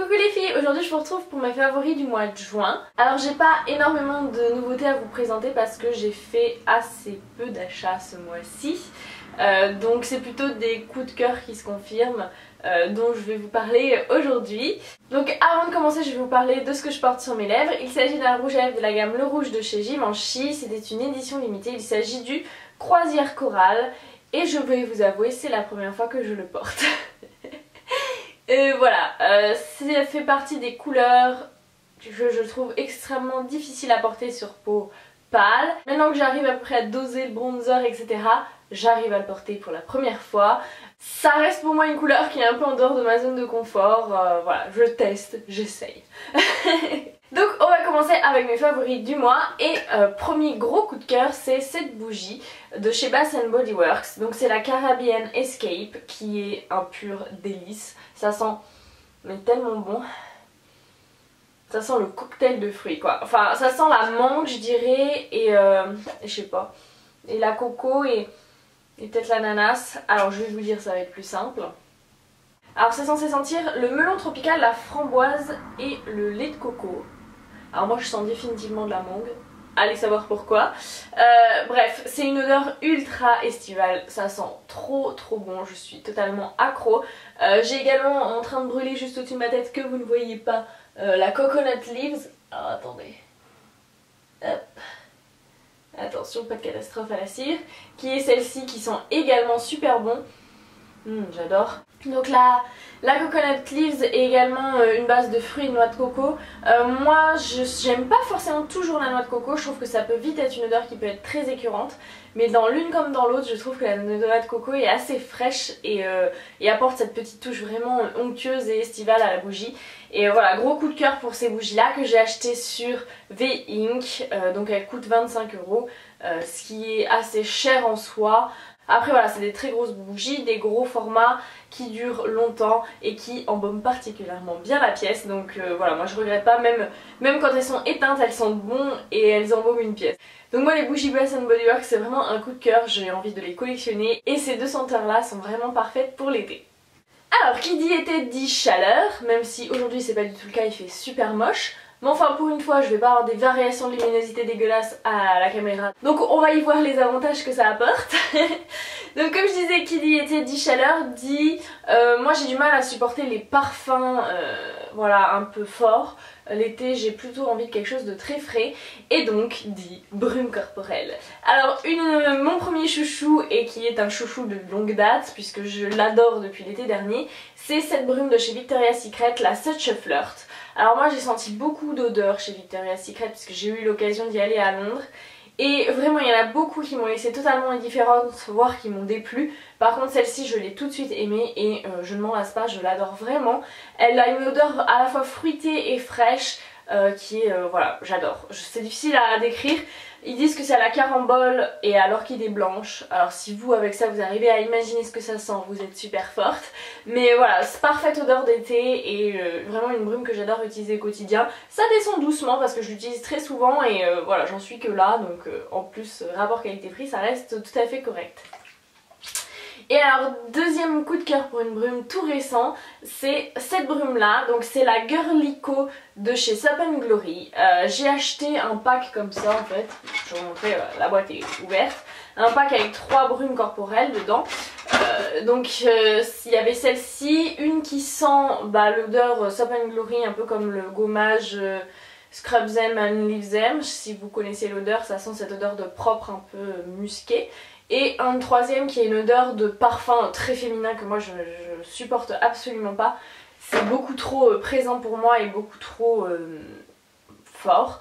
Coucou les filles, aujourd'hui je vous retrouve pour mes favoris du mois de juin. Alors j'ai pas énormément de nouveautés à vous présenter parce que j'ai fait assez peu d'achats ce mois-ci. Donc c'est plutôt des coups de cœur qui se confirment dont je vais vous parler aujourd'hui. Donc avant de commencer je vais vous parler de ce que je porte sur mes lèvres. Il s'agit d'un rouge à lèvres de la gamme Le Rouge de chez Givenchy. C'était une édition limitée, il s'agit du Croisière Corail. Et je vais vous avouer, c'est la première fois que je le porte. Voilà, ça fait partie des couleurs que je trouve extrêmement difficiles à porter sur peau pâle. Maintenant que j'arrive à peu près à doser le bronzer, etc., j'arrive à le porter pour la première fois. Ça reste pour moi une couleur qui est un peu en dehors de ma zone de confort. Voilà, je teste, j'essaye. Donc on va commencer avec mes favoris du mois et premier gros coup de cœur, c'est cette bougie de chez Bath & Body Works. Donc c'est la Caribbean Escape qui est un pur délice. Ça sent mais tellement bon. Ça sent le cocktail de fruits quoi. Enfin ça sent la mangue je dirais et je sais pas. Et la coco et peut-être l'ananas. Alors je vais vous dire ça va être plus simple. Alors c'est censé sentir le melon tropical, la framboise et le lait de coco. Alors moi je sens définitivement de la mangue, allez savoir pourquoi. Bref, c'est une odeur ultra estivale, ça sent trop bon, je suis totalement accro. J'ai également en train de brûler juste au-dessus de ma tête que vous ne voyez pas la Coconut Leaves. Alors attendez, hop. Attention, pas de catastrophe à la cire. Qui est celle-ci qui sent également super bon. J'adore. Donc la Coconut Leaves est également une base de fruits et de noix de coco. Moi j'aime pas forcément toujours la noix de coco, je trouve que ça peut vite être une odeur qui peut être très écœurante. Mais dans l'une comme dans l'autre je trouve que la noix de coco est assez fraîche et apporte cette petite touche vraiment onctueuse et estivale à la bougie. Et voilà, gros coup de cœur pour ces bougies là que j'ai acheté sur V-Ink. Donc elles coûtent 25 €, ce qui est assez cher en soi. Après voilà, c'est des très grosses bougies, des gros formats qui durent longtemps et qui embaument particulièrement bien la pièce. Donc voilà, moi je regrette pas, même quand elles sont éteintes, elles sentent bon et elles embaument une pièce. Donc moi les bougies Bath & Body Works c'est vraiment un coup de cœur, j'ai envie de les collectionner et ces deux senteurs là sont vraiment parfaites pour l'été. Alors qui dit été dit chaleur, même si aujourd'hui c'est pas du tout le cas, il fait super moche. Mais enfin pour une fois je vais pas avoir des variations de luminosité dégueulasses à la caméra. Donc on va y voir les avantages que ça apporte. Donc comme je disais, qui dit été dit chaleur dit moi j'ai du mal à supporter les parfums voilà un peu forts. L'été j'ai plutôt envie de quelque chose de très frais. Et donc dit brume corporelle. Alors mon premier chouchou et qui est un chouchou de longue date puisque je l'adore depuis l'été dernier, c'est cette brume de chez Victoria's Secret, la Such a Flirt. Alors moi j'ai senti beaucoup d'odeurs chez Victoria's Secret puisque j'ai eu l'occasion d'y aller à Londres. Et vraiment il y en a beaucoup qui m'ont laissé totalement indifférente, voire qui m'ont déplu. Par contre celle-ci je l'ai tout de suite aimée et je ne m'en lasse pas, je l'adore vraiment. Elle a une odeur à la fois fruitée et fraîche qui est, voilà, j'adore. C'est difficile à décrire. Ils disent que c'est à la carambole et à l'orchidée blanche. Alors si vous avec ça vous arrivez à imaginer ce que ça sent, vous êtes super forte. Mais voilà, c'est parfaite odeur d'été et vraiment une brume que j'adore utiliser au quotidien. Ça descend doucement parce que je l'utilise très souvent et voilà, j'en suis que là. Donc en plus rapport qualité-prix ça reste tout à fait correct. Et alors deuxième coup de cœur pour une brume tout récent, c'est cette brume là, donc c'est la Girlico de chez Soap & Glory. J'ai acheté un pack comme ça en fait, je vais vous montrer, la boîte est ouverte. Un pack avec 3 brumes corporelles dedans. Donc il y avait celle-ci, une qui sent l'odeur Soap & Glory un peu comme le gommage Scrub Them and Leave Them. Si vous connaissez l'odeur, ça sent cette odeur de propre un peu musqué. Et un troisième qui est une odeur de parfum très féminin que moi je supporte absolument pas. C'est beaucoup trop présent pour moi et beaucoup trop fort.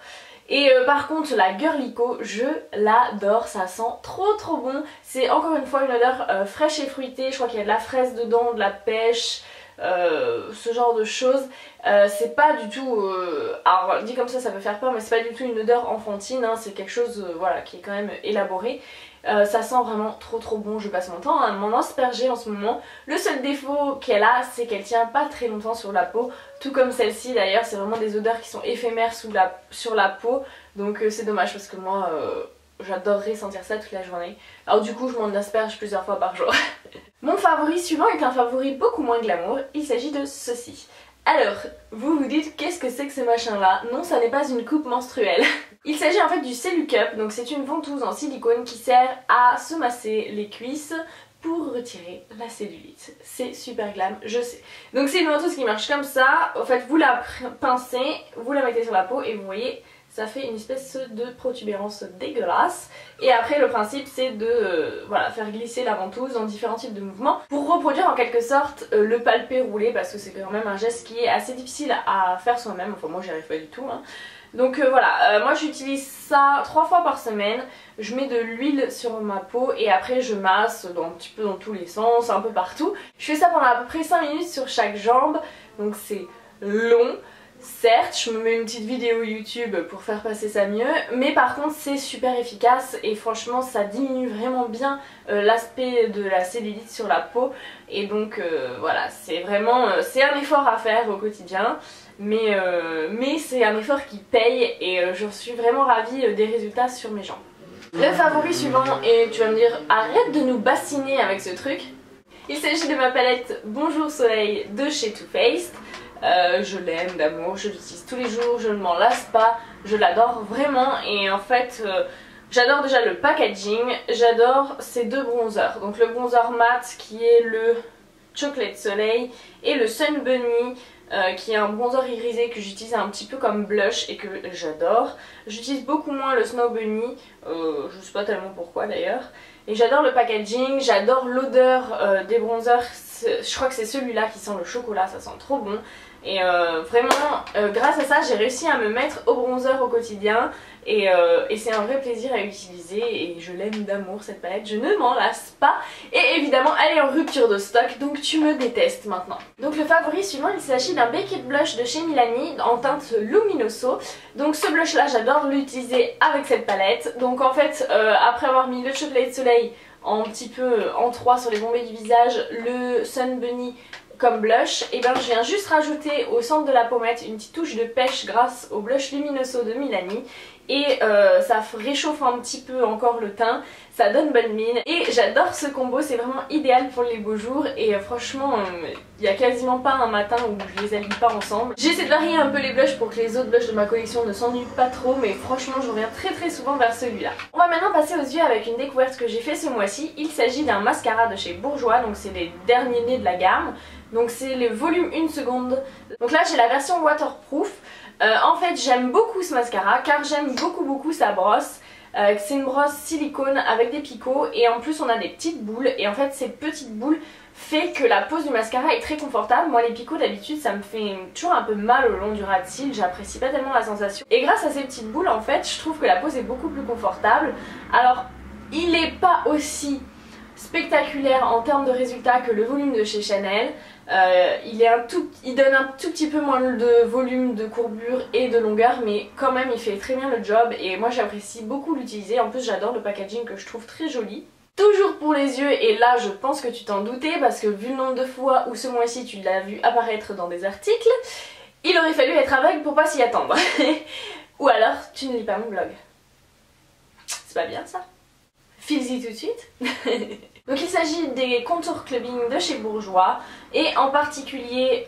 Et par contre la Girlico, je l'adore, ça sent trop bon. C'est encore une fois une odeur fraîche et fruitée, je crois qu'il y a de la fraise dedans, de la pêche, ce genre de choses. C'est pas du tout, alors dit comme ça peut faire peur mais c'est pas du tout une odeur enfantine, hein, c'est quelque chose voilà, qui est quand même élaboré. Ça sent vraiment trop bon, je passe mon temps à m'en asperger en ce moment. Le seul défaut qu'elle a, c'est qu'elle tient pas très longtemps sur la peau, tout comme celle-ci d'ailleurs, c'est vraiment des odeurs qui sont éphémères sur la peau, donc c'est dommage parce que moi j'adorerais sentir ça toute la journée. Alors du coup je m'en asperge plusieurs fois par jour. Mon favori suivant est un favori beaucoup moins glamour, il s'agit de ceci. Alors, vous vous dites qu'est-ce que c'est que ce machin là? Non, ça n'est pas une coupe menstruelle. Il s'agit en fait du Cellucup, donc c'est une ventouse en silicone qui sert à se masser les cuisses pour retirer la cellulite. C'est super glam, je sais. Donc c'est une ventouse qui marche comme ça, en fait vous la pincez, vous la mettez sur la peau et vous voyez, ça fait une espèce de protubérance dégueulasse. Et après le principe c'est de voilà, faire glisser la ventouse dans différents types de mouvements pour reproduire en quelque sorte le palpé roulé, parce que c'est quand même un geste qui est assez difficile à faire soi-même, enfin moi j'y arrive pas du tout hein. Donc voilà, moi j'utilise ça 3 fois par semaine, je mets de l'huile sur ma peau et après je masse un petit peu dans tous les sens, un peu partout. Je fais ça pendant à peu près 5 minutes sur chaque jambe, donc c'est long. Certes, je me mets une petite vidéo YouTube pour faire passer ça mieux, mais par contre c'est super efficace et franchement ça diminue vraiment bien l'aspect de la cellulite sur la peau. Et donc voilà, c'est vraiment c'est un effort à faire au quotidien, mais c'est un effort qui paye et je suis vraiment ravie des résultats sur mes jambes. Le favori suivant, et tu vas me dire arrête de nous bassiner avec ce truc, il s'agit de ma palette Bonjour Soleil de chez Too Faced. Je l'aime d'amour, je l'utilise tous les jours, je ne m'en lasse pas, je l'adore vraiment. Et en fait j'adore déjà le packaging, j'adore ces deux bronzers. Donc le bronzer mat qui est le Chocolate Soleil et le Sun Bunny qui est un bronzer irisé que j'utilise un petit peu comme blush et que j'adore. J'utilise beaucoup moins le Snow Bunny, je sais pas tellement pourquoi d'ailleurs. Et j'adore le packaging, j'adore l'odeur des bronzers, je crois que c'est celui-là qui sent le chocolat, ça sent trop bon. Et vraiment, grâce à ça, j'ai réussi à me mettre au bronzer au quotidien. Et c'est un vrai plaisir à utiliser et je l'aime d'amour cette palette, je ne m'en lasse pas. Et évidemment, elle est en rupture de stock, donc tu me détestes maintenant. Donc le favori suivant, il s'agit d'un Baked Blush de chez Milani en teinte Luminoso. Donc ce blush là, j'adore l'utiliser avec cette palette. Donc en fait, après avoir mis le Chocolate Soleil en petit peu en 3 sur les bombées du visage, le Sun Bunny comme blush, et ben je viens juste rajouter au centre de la pommette une petite touche de pêche grâce au blush Luminoso de Milani. Et ça réchauffe un petit peu encore le teint, ça donne bonne mine et j'adore ce combo, c'est vraiment idéal pour les beaux jours. Et franchement il n'y a quasiment pas un matin où je les allie pas ensemble. J'essaie de varier un peu les blushs pour que les autres blushs de ma collection ne s'ennuient pas trop, mais franchement je reviens très souvent vers celui-là. On va maintenant passer aux yeux avec une découverte que j'ai fait ce mois-ci. Il s'agit d'un mascara de chez Bourjois, donc c'est les derniers nés de la gamme. Donc c'est le volume 1 seconde. Donc là j'ai la version waterproof. En fait j'aime beaucoup ce mascara car j'aime beaucoup sa brosse. C'est une brosse silicone avec des picots et en plus on a des petites boules. Et en fait ces petites boules fait que la pose du mascara est très confortable. Moi les picots d'habitude ça me fait toujours un peu mal au long du ras de cils, j'apprécie pas tellement la sensation. Et grâce à ces petites boules en fait je trouve que la pose est beaucoup plus confortable. Alors il n'est pas aussi spectaculaire en termes de résultats que le volume de chez Chanel. Il donne un tout petit peu moins de volume, de courbure et de longueur, mais quand même il fait très bien le job et moi j'apprécie beaucoup l'utiliser. En plus j'adore le packaging que je trouve très joli. Toujours pour les yeux, et là je pense que tu t'en doutais parce que vu le nombre de fois où ce mois-ci tu l'as vu apparaître dans des articles, il aurait fallu être aveugle pour pas s'y attendre. Ou alors tu ne lis pas mon blog. C'est pas bien ça? File-y tout de suite. Donc il s'agit des contours clubbing de chez Bourjois et en particulier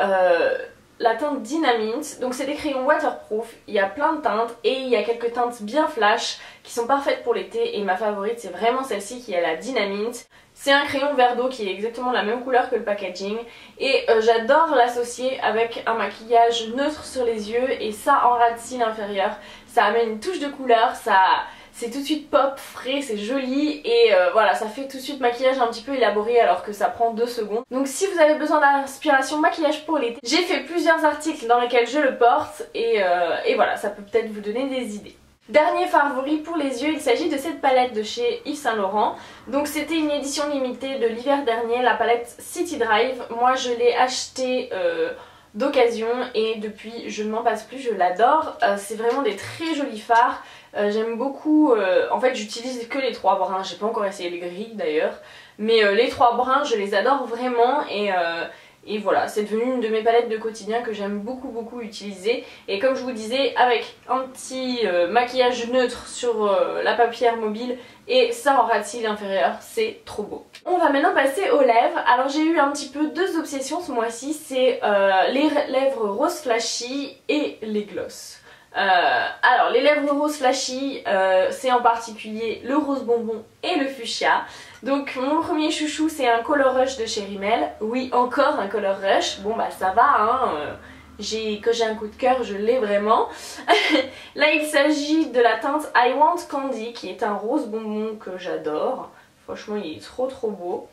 la teinte Dynamint. Donc c'est des crayons waterproof, il y a plein de teintes et il y a quelques teintes bien flash qui sont parfaites pour l'été et ma favorite c'est vraiment celle-ci qui est la Dynamint. C'est un crayon vert d'eau qui est exactement la même couleur que le packaging et j'adore l'associer avec un maquillage neutre sur les yeux et ça en ras de cils inférieur. Ça amène une touche de couleur, c'est tout de suite pop, frais, c'est joli et voilà, ça fait tout de suite maquillage un petit peu élaboré alors que ça prend 2 secondes. Donc si vous avez besoin d'inspiration maquillage pour l'été, j'ai fait plusieurs articles dans lesquels je le porte et voilà, ça peut peut-être vous donner des idées. Dernier favori pour les yeux, il s'agit de cette palette de chez Yves Saint Laurent. Donc c'était une édition limitée de l'hiver dernier, la palette City Drive. Moi je l'ai achetée d'occasion et depuis je ne m'en passe plus, je l'adore. C'est vraiment des très jolis fards. J'aime beaucoup, en fait j'utilise que les 3 bruns, j'ai pas encore essayé les gris d'ailleurs, mais les 3 bruns je les adore vraiment et Et voilà, c'est devenu une de mes palettes de quotidien que j'aime beaucoup utiliser. Et comme je vous disais, avec un petit maquillage neutre sur la paupière mobile et ça en ras de cils inférieur, c'est trop beau. On va maintenant passer aux lèvres. Alors j'ai eu un petit peu deux obsessions ce mois-ci, c'est les lèvres rose flashy et les gloss. Alors les lèvres rose flashy, c'est en particulier le rose bonbon et le fuchsia. Donc mon premier chouchou c'est un Color Rush de chez Rimmel. Oui, encore un Color Rush, bon bah ça va hein, quand j'ai un coup de cœur je l'ai vraiment. Là il s'agit de la teinte I Want Candy qui est un rose bonbon que j'adore. Franchement il est trop beau.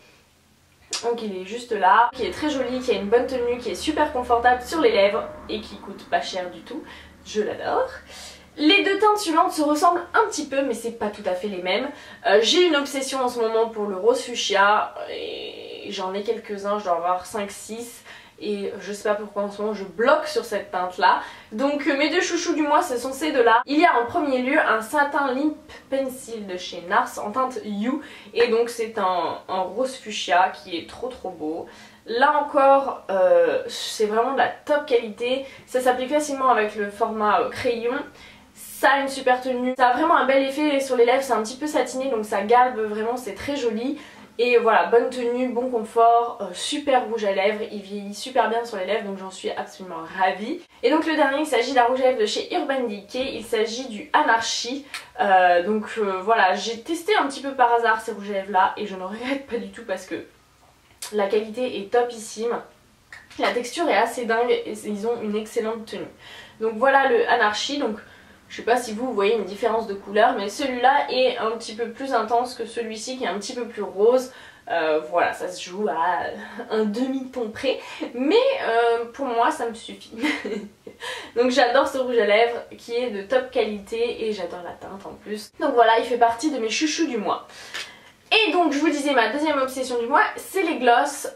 Donc il est juste là, qui est très joli, qui a une bonne tenue, qui est super confortable sur les lèvres et qui coûte pas cher du tout. Je l'adore. Les deux teintes suivantes se ressemblent un petit peu mais c'est pas tout à fait les mêmes. J'ai une obsession en ce moment pour le rose fuchsia et j'en ai quelques-uns, je dois en avoir 5-6 et je sais pas pourquoi en ce moment je bloque sur cette teinte là. Donc mes deux chouchous du mois ce sont ces deux là. Il y a en premier lieu un satin Lip Pencil de chez NARS en teinte You et donc c'est un rose fuchsia qui est trop beau. Là encore c'est vraiment de la top qualité, ça s'applique facilement avec le format crayon. Ça a une super tenue, ça a vraiment un bel effet sur les lèvres, c'est un petit peu satiné donc ça galbe vraiment, c'est très joli. Et voilà, bonne tenue, bon confort, super rouge à lèvres, il vieillit super bien sur les lèvres donc j'en suis absolument ravie. Et donc le dernier il s'agit d'un rouge à lèvres de chez Urban Decay, il s'agit du Anarchy. Voilà, j'ai testé un petit peu par hasard ces rouges à lèvres là et je ne regrette pas du tout parce que la qualité est topissime. La texture est assez dingue et ils ont une excellente tenue. Donc voilà le Anarchy, donc je sais pas si vous voyez une différence de couleur mais celui-là est un petit peu plus intense que celui-ci qui est un petit peu plus rose. Voilà, ça se joue à un demi-ton près mais pour moi ça me suffit. Donc j'adore ce rouge à lèvres qui est de top qualité et j'adore la teinte en plus. Donc voilà, il fait partie de mes chouchous du mois. Et donc je vous disais ma deuxième obsession du mois c'est les gloss,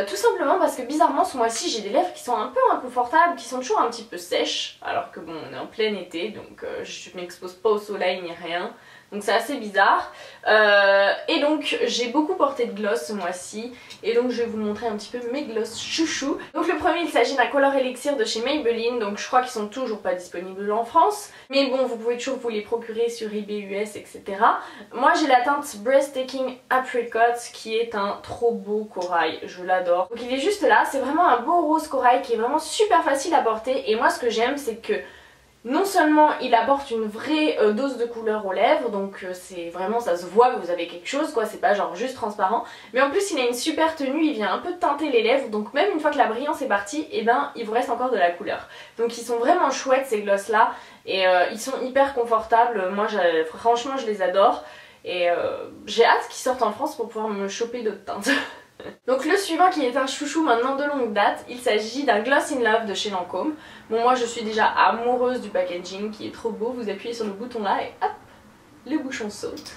tout simplement parce que bizarrement ce mois-ci j'ai des lèvres qui sont un peu inconfortables, qui sont toujours un petit peu sèches alors que bon on est en plein été donc je m'expose pas au soleil ni rien. Donc c'est assez bizarre et donc j'ai beaucoup porté de gloss ce mois-ci et donc je vais vous montrer un petit peu mes gloss chouchous. Donc le premier il s'agit d'un Color Elixir de chez Maybelline, donc je crois qu'ils sont toujours pas disponibles en France mais bon vous pouvez toujours vous les procurer sur eBay US etc. Moi j'ai la teinte Breathtaking Apricot qui est un trop beau corail, je l'adore. Donc il est juste là, c'est vraiment un beau rose corail qui est vraiment super facile à porter et moi ce que j'aime c'est que non seulement il apporte une vraie dose de couleur aux lèvres, donc c'est vraiment, ça se voit que vous avez quelque chose quoi, c'est pas genre juste transparent, mais en plus il a une super tenue, il vient un peu teinter les lèvres, donc même une fois que la brillance est partie, et ben il vous reste encore de la couleur. Donc ils sont vraiment chouettes ces gloss là, et ils sont hyper confortables, moi franchement je les adore, et j'ai hâte qu'ils sortent en France pour pouvoir me choper d'autres teintes. Donc le suivant qui est un chouchou maintenant de longue date, il s'agit d'un Gloss in Love de chez Lancôme. Bon moi je suis déjà amoureuse du packaging qui est trop beau, vous appuyez sur le bouton là et hop, le bouchon saute.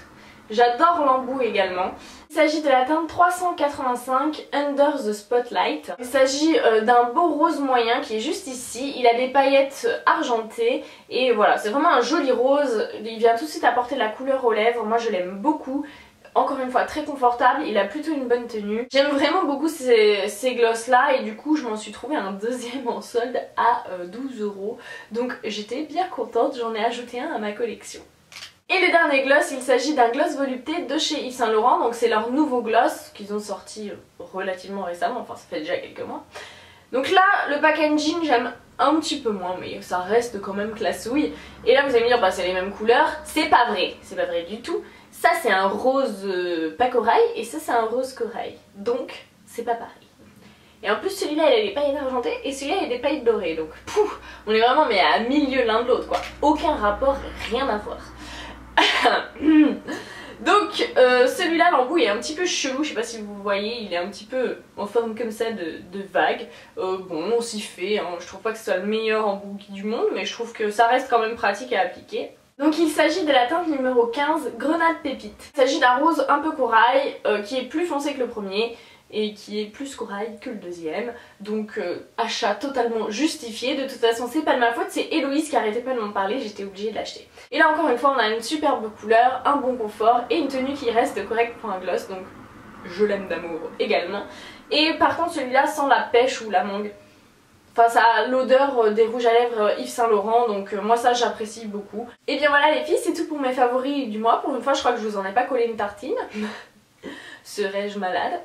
J'adore l'embout également. Il s'agit de la teinte 385 Under the Spotlight. Il s'agit d'un beau rose moyen qui est juste ici. Il a des paillettes argentées et voilà, c'est vraiment un joli rose. Il vient tout de suite apporter de la couleur aux lèvres, moi je l'aime beaucoup. Encore une fois très confortable, il a plutôt une bonne tenue. J'aime vraiment beaucoup ces gloss là et du coup je m'en suis trouvé un deuxième en solde à 12 €. Donc j'étais bien contente, j'en ai ajouté un à ma collection. Et le dernier gloss, il s'agit d'un gloss volupté de chez Yves Saint Laurent. Donc c'est leur nouveau gloss qu'ils ont sorti relativement récemment, enfin ça fait déjà quelques mois. Donc là le packaging j'aime un petit peu moins mais ça reste quand même classouille. Et là vous allez me dire bah c'est les mêmes couleurs, c'est pas vrai du tout. Ça c'est un rose pas corail et ça c'est un rose corail, donc c'est pas pareil. Et en plus celui-là il a des paillettes argentées et celui-là il a des paillettes dorées, donc pouf, on est vraiment mais à milieu l'un de l'autre quoi. Aucun rapport, rien à voir. Donc celui-là l'embout est un petit peu chelou, je sais pas si vous voyez, il est un petit peu en forme comme ça de vague. Bon on s'y fait, hein. Je trouve pas que ce soit le meilleur embout du monde mais je trouve que ça reste quand même pratique à appliquer. Donc il s'agit de la teinte numéro 15, Grenade Pépite. Il s'agit d'un rose un peu corail qui est plus foncé que le premier et qui est plus corail que le deuxième. Donc achat totalement justifié, de toute façon c'est pas de ma faute, c'est Héloïse qui arrêtait pas de m'en parler, j'étais obligée de l'acheter. Et là encore une fois on a une superbe couleur, un bon confort et une tenue qui reste correcte pour un gloss, donc je l'aime d'amour également. Et par contre celui-là sent la pêche ou la mangue. Enfin ça a l'odeur des rouges à lèvres Yves Saint Laurent, donc moi ça j'apprécie beaucoup. Et bien voilà les filles, c'est tout pour mes favoris du mois. Pour une fois je crois que je vous en ai pas collé une tartine. Serais-je malade?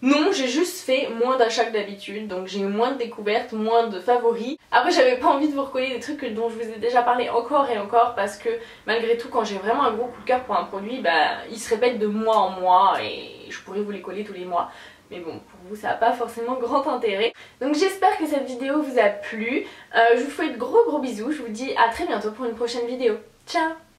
Non, j'ai juste fait moins d'achats que d'habitude, donc j'ai eu moins de découvertes, moins de favoris. Après j'avais pas envie de vous recoller des trucs dont je vous ai déjà parlé encore et encore, parce que malgré tout quand j'ai vraiment un gros coup de cœur pour un produit, bah il se répète de mois en mois et je pourrais vous les coller tous les mois. Mais bon, pour vous ça n'a pas forcément grand intérêt. Donc j'espère que cette vidéo vous a plu. Je vous fais de gros bisous, je vous dis à très bientôt pour une prochaine vidéo. Ciao!